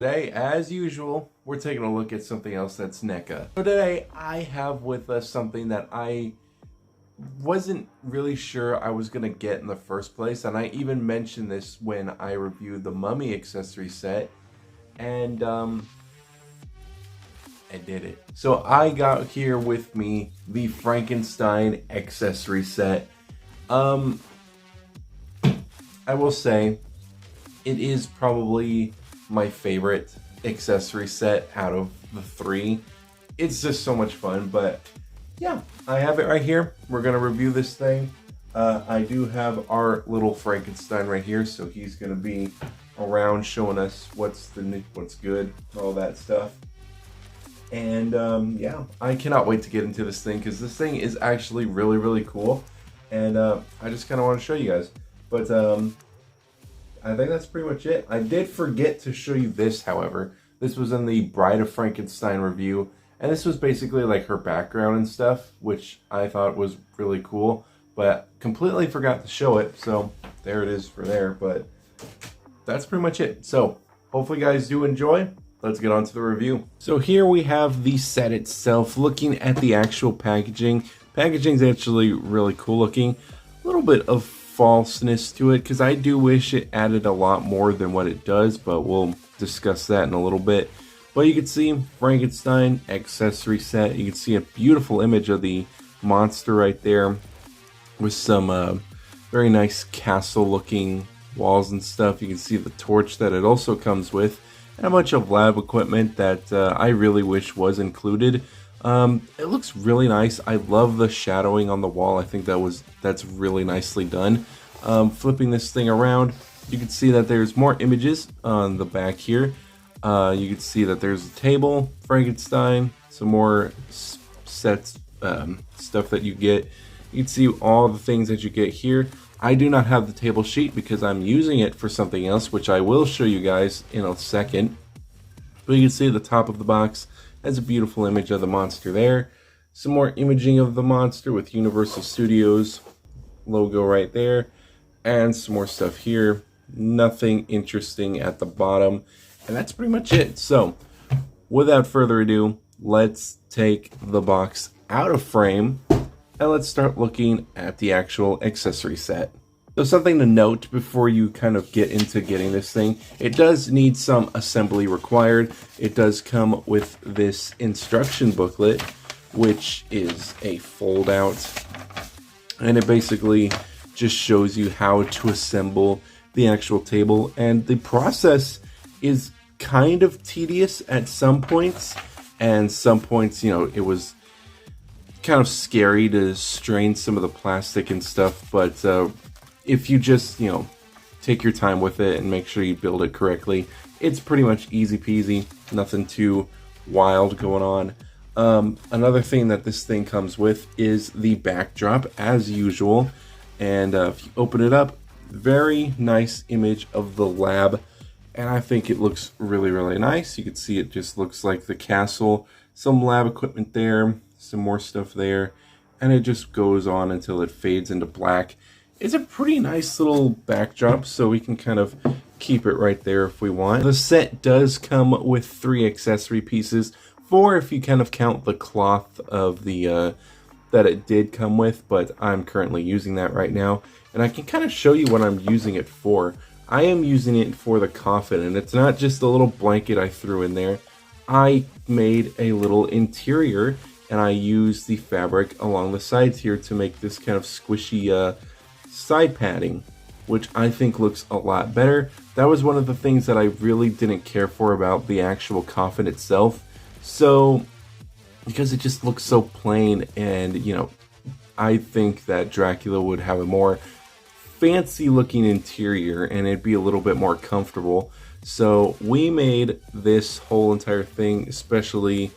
Today, as usual, we're taking a look at something else that's Neca. So today, I have with us something that I wasn't really sure I was going to get in the first place, and I even mentioned this when I reviewed the Mummy accessory set, and I did it. So I got here with me the Frankenstein accessory set. I will say, it is probably my favorite accessory set out of the three. It's just so much fun, but yeah, I have it right here. We're gonna review this thing. I do have our little Frankenstein right here, so he's gonna be around showing us what's good, all that stuff. And yeah, I cannot wait to get into this thing because this thing is actually really cool, and I just kind of want to show you guys. But I think that's pretty much it. I did forget to show you this, however. This was in the Bride of Frankenstein review, and this was basically like her background and stuff, which I thought was really cool, but completely forgot to show it, so there it is for there. But that's pretty much it. So hopefully you guys do enjoy. Let's get on to the review. So here we have the set itself. Looking at the actual packaging, packaging's actually really cool looking. A little bit of falseness to it because I do wish it added a lot more than what it does, but we'll discuss that in a little bit. But you can see Frankenstein accessory set. You can see a beautiful image of the monster right there with some very nice castle looking walls and stuff. You can see the torch that it also comes with, and a bunch of lab equipment that I really wish was included. It looks really nice. I love the shadowing on the wall. I think that's really nicely done. Flipping this thing around, you can see that there's more images on the back here. You can see that there's a table, Frankenstein, some more sets, stuff that you get. You can see all the things that you get here. I do not have the table sheet because I'm using it for something else, which I will show you guys in a second. But you can see at the top of the box, that's a beautiful image of the monster there. Some more imaging of the monster with Universal Studios logo right there. And some more stuff here. Nothing interesting at the bottom. And that's pretty much it. So, without further ado, let's take the box out of frame. And let's start looking at the actual accessory set. So something to note before you kind of get into getting this thing, it does need some assembly required. It does come with this instruction booklet, which is a fold out, and it basically just shows you how to assemble the actual table, and the process is kind of tedious at some points, and some points, you know, it was kind of scary to strain some of the plastic and stuff, but if you just, you know, take your time with it and make sure you build it correctly, it's pretty much easy peasy, nothing too wild going on. Another thing that this thing comes with is the backdrop, as usual. And if you open it up, very nice image of the lab. And I think it looks really nice. You can see it just looks like the castle, some lab equipment there, some more stuff there. And it just goes on until it fades into black. It's a pretty nice little backdrop, so we can kind of keep it right there if we want. The set does come with 3 accessory pieces, 4 if you kind of count the cloth of the that it did come with, but I'm currently using that right now. And I can kind of show you what I'm using it for. I am using it for the coffin, and it's not just a little blanket I threw in there. I made a little interior, and I used the fabric along the sides here to make this kind of squishy side padding, which I think looks a lot better. That was one of the things that I really didn't care for about the actual coffin itself. So, because it just looks so plain, and you know, I think that Dracula would have a more fancy looking interior and it'd be a little bit more comfortable. So we made this whole entire thing, especially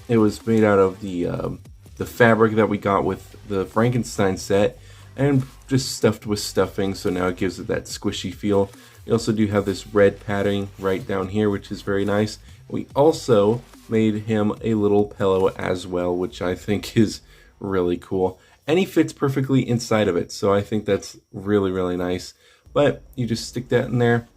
it was made out of the fabric that we got with the Frankenstein set, and just stuffed with stuffing, so now it gives it that squishy feel. You also do have this red padding right down here, which is very nice. We also made him a little pillow as well, which I think is really cool. And he fits perfectly inside of it, so I think that's really nice. But you just stick that in there,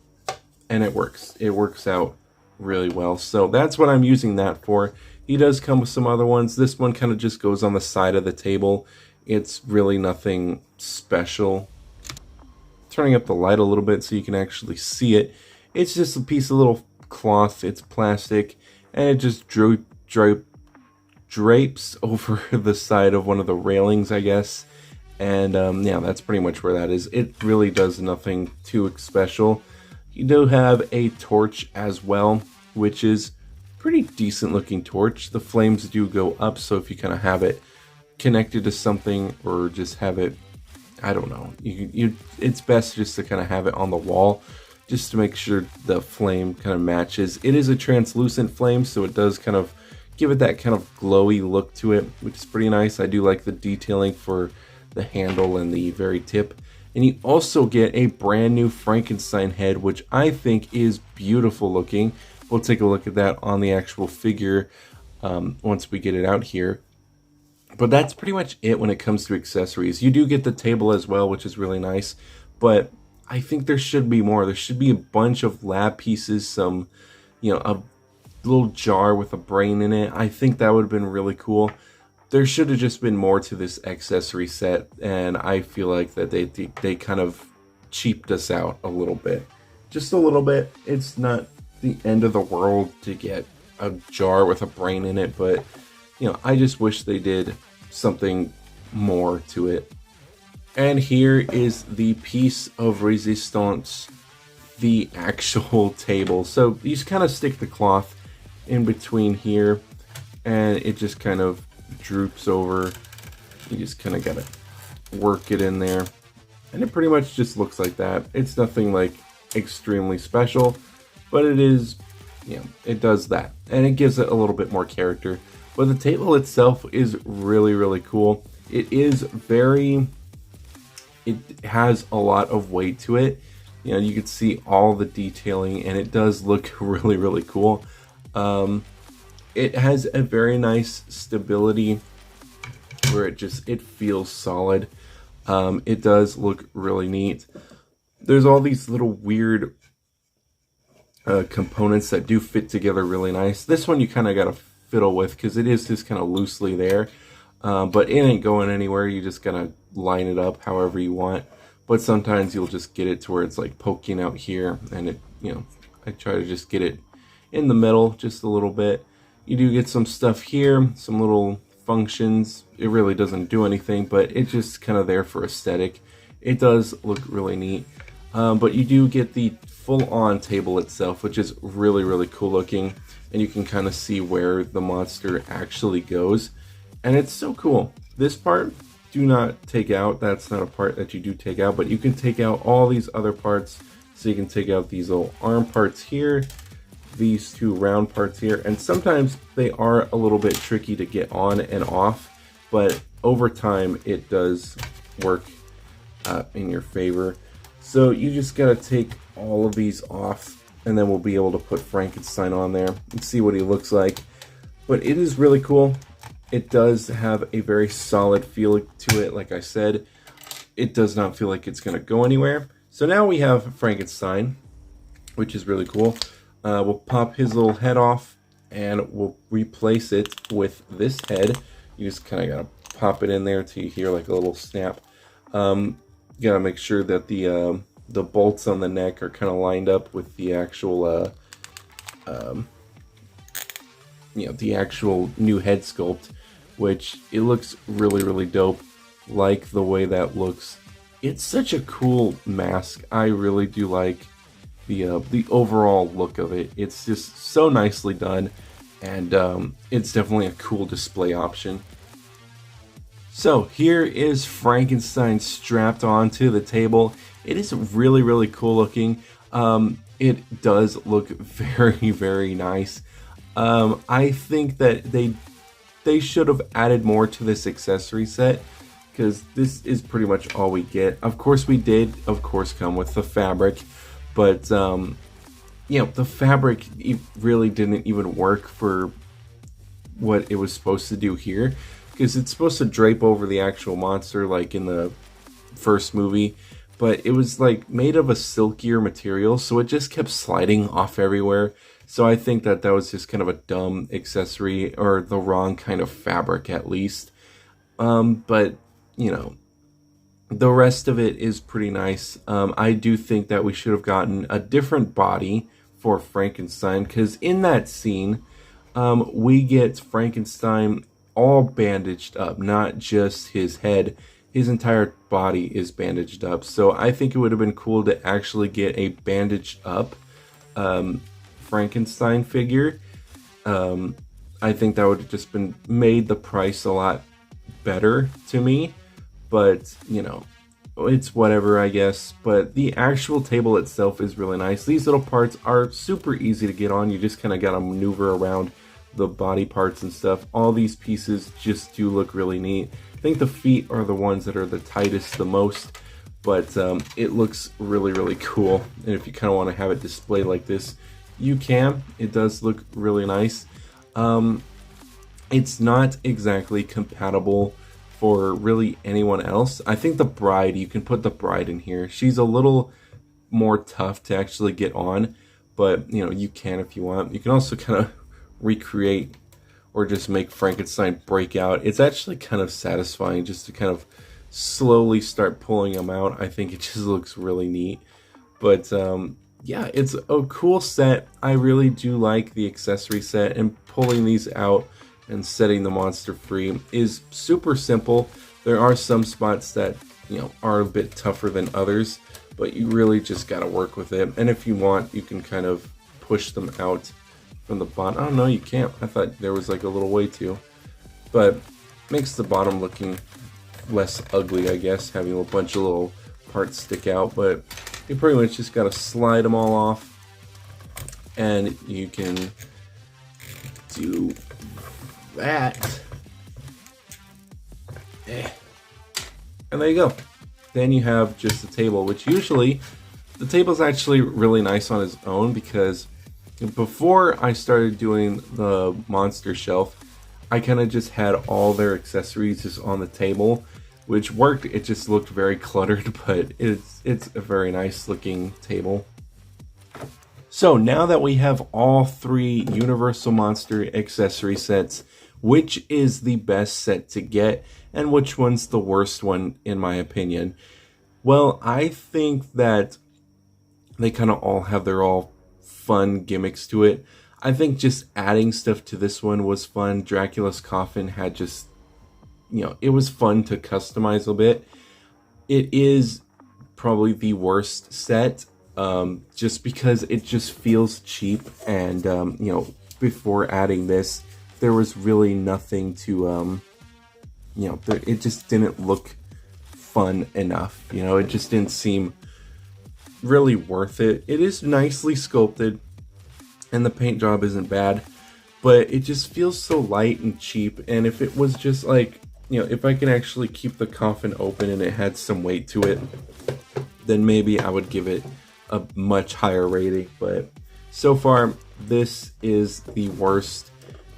and it works. It works out really well. So that's what I'm using that for. He does come with some other ones. This one kind of just goes on the side of the table. It's really nothing special. Turning up the light a little bit so you can actually see it. It's just a piece of little cloth. It's plastic, and it just drapes over the side of one of the railings, I guess. And yeah, that's pretty much where that is. It really does nothing too special. You do have a torch as well, which is pretty decent looking torch. The flames do go up, so if you kind of have it connected to something or just have it, I don't know, it's best just to kind of have it on the wall just to make sure the flame kind of matches. It is a translucent flame, so it does kind of give it that kind of glowy look to it, which is pretty nice. I do like the detailing for the handle and the very tip. And you also get a brand new Frankenstein head, which I think is beautiful looking. We'll take a look at that on the actual figure once we get it out here. But that's pretty much it when it comes to accessories. You do get the table as well, which is really nice. But I think there should be more. There should be a bunch of lab pieces, some, you know, a little jar with a brain in it. I think that would have been really cool. There should have just been more to this accessory set, and I feel like that they kind of cheaped us out a little bit. Just a little bit. It's not the end of the world to get a jar with a brain in it, but you know, I just wish they did something more to it. And here is the piece of resistance, the actual table. So you just kind of stick the cloth in between here, and it just kind of droops over. You just kind of gotta work it in there, and it pretty much just looks like that. It's nothing like extremely special, but it is, you know, it does that, and it gives it a little bit more character. But the table itself is really, really cool. It has a lot of weight to it. You know, you can see all the detailing, and it does look really, really cool. It has a very nice stability where it feels solid. It does look really neat. There's all these little weird components that do fit together really nice. This one you kind of got to fiddle with because it is just kind of loosely there, but it ain't going anywhere. You just gotta line it up however you want. But sometimes you'll just get it to where it's like poking out here, and it, you know, I try to just get it in the middle just a little bit. You do get some stuff here, some little functions. It really doesn't do anything, but it's just kind of there for aesthetic. It does look really neat. But you do get the full-on table itself, which is really, really cool looking, and you can kind of see where the monster actually goes, and it's so cool. This part, do not take out. That's not a part that you do take out, but you can take out all these other parts. So you can take out these little arm parts here, these two round parts here, and sometimes they are a little bit tricky to get on and off, but over time it does work in your favor. So you just gotta take all of these off, and then we'll be able to put Frankenstein on there and see what he looks like. But it is really cool. It does have a very solid feel to it. Like I said, it does not feel like it's gonna go anywhere. So now we have Frankenstein, which is really cool. We'll pop his little head off, and we'll replace it with this head. You just kind of gotta pop it in there till you hear like a little snap. You gotta make sure that the bolts on the neck are kind of lined up with the actual, you know, the actual new head sculpt, which it looks really, really dope. Like the way that looks. It's such a cool mask. I really do like the overall look of it. It's just so nicely done, and it's definitely a cool display option. So here is Frankenstein strapped onto the table. It is really, really cool looking. It does look very, very nice. I think that they should have added more to this accessory set, because this is pretty much all we get. Of course, we did, of course, come with the fabric, but you know, the fabric really didn't even work for what it was supposed to do here, because it's supposed to drape over the actual monster like in the first movie, but it was like made of a silkier material, so it just kept sliding off everywhere. So I think that that was just kind of a dumb accessory, or the wrong kind of fabric at least. But you know, the rest of it is pretty nice. I do think that we should have gotten a different body for Frankenstein, because in that scene, we get Frankenstein all bandaged up, not just his head. His entire body is bandaged up. So I think it would have been cool to actually get a bandaged up Frankenstein figure. I think that would have just been made the price a lot better to me. But, you know, it's whatever, I guess. But the actual table itself is really nice. These little parts are super easy to get on. You just kind of got to maneuver around the body parts and stuff. All these pieces just do look really neat. I think the feet are the ones that are the tightest the most, but it looks really, really cool. And if you kind of want to have it displayed like this, you can. It does look really nice. It's not exactly compatible for really anyone else. I think the bride, you can put the bride in here. She's a little more tough to actually get on, but you know, you can if you want. You can also kind of recreate or just make Frankenstein break out. It's actually kind of satisfying just to kind of slowly start pulling them out. I think it just looks really neat. But yeah, it's a cool set. I really do like the accessory set, and pulling these out and setting the monster free is super simple. There are some spots that, you know, are a bit tougher than others, but you really just got to work with it. And if you want, you can kind of push them out from the bottom. Oh no, you can't. I thought there was like a little way to, but makes the bottom looking less ugly, I guess, having a bunch of little parts stick out. But you pretty much just got to slide them all off, and you can do that. And there you go. Then you have just the table, which usually the table's actually really nice on its own, because before I started doing the monster shelf, I kind of just had all their accessories just on the table, which worked. It just looked very cluttered, but it's a very nice looking table. So now that we have all three Universal Monster accessory sets, which is the best set to get and which one's the worst one in my opinion? Well, I think that they kind of all have their all fun gimmicks to it. I think just adding stuff to this one was fun. Dracula's coffin had just, you know, it was fun to customize a bit. It is probably the worst set, just because it just feels cheap, and you know, before adding this, there was really nothing to, you know, it just didn't look fun enough. You know, it just didn't seem really worth it. It is nicely sculpted, and the paint job isn't bad, but it just feels so light and cheap. And if it was just like, you know, if I could actually keep the coffin open and it had some weight to it, then maybe I would give it a much higher rating. But so far, this is the worst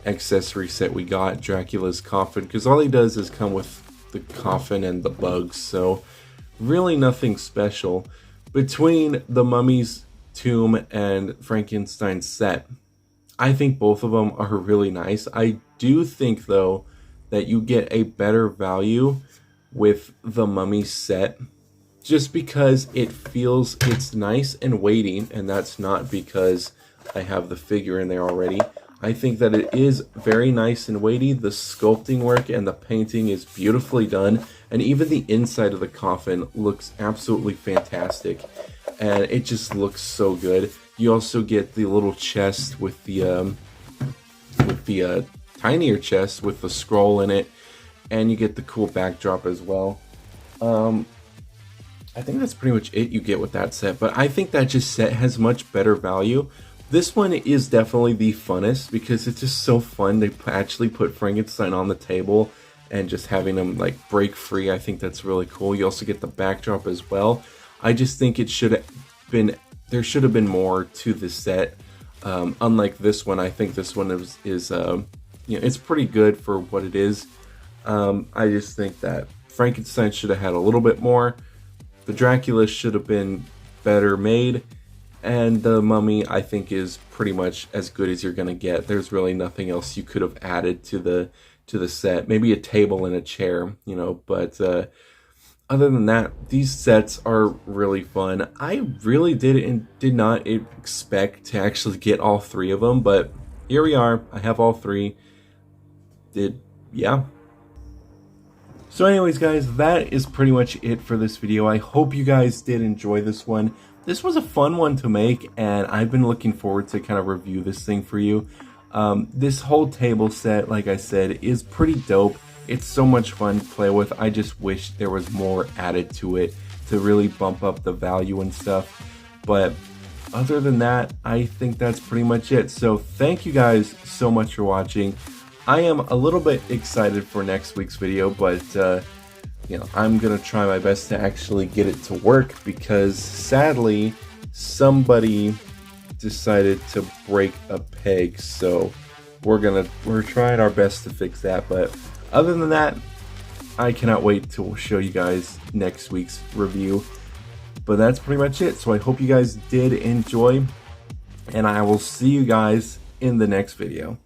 accessory set we got, Dracula's coffin, because all he does is come with the coffin and the bugs, so really nothing special. Between the Mummy's tomb and Frankenstein's set, I think both of them are really nice. I do think though that you get a better value with the Mummy set, just because it's nice and weighty, and that's not because I have the figure in there already. I think that it is very nice and weighty. The sculpting work and the painting is beautifully done, and even the inside of the coffin looks absolutely fantastic, and it just looks so good. You also get the little chest with the tinier chest with the scroll in it, and you get the cool backdrop as well. I think that's pretty much it you get with that set, but I think that just set has much better value. This one is definitely the funnest, because it's just so fun to actually put Frankenstein on the table and just having him like break free. I think that's really cool. You also get the backdrop as well. I just think it should have been, there should have been more to this set. Unlike this one, I think this one is you know, it's pretty good for what it is. I just think that Frankenstein should have had a little bit more. The Dracula should have been better made, and the Mummy I think is pretty much as good as you're gonna get. There's really nothing else you could have added to the set. Maybe a table and a chair, you know, but other than that, these sets are really fun. I really did not expect to actually get all three of them, but here we are. I have all three. Yeah. So anyways, guys, that is pretty much it for this video. I hope you guys did enjoy this one. This was a fun one to make, and I've been looking forward to kind of review this thing for you. This whole table set, like I said, is pretty dope. It's so much fun to play with. I just wish there was more added to it to really bump up the value and stuff. But other than that, I think that's pretty much it. So thank you guys so much for watching. I am a little bit excited for next week's video, but you know, I'm gonna try my best to actually get it to work, because sadly somebody decided to break a peg, so we're trying our best to fix that. But other than that, I cannot wait to show you guys next week's review. But that's pretty much it. So I hope you guys did enjoy, and I will see you guys in the next video.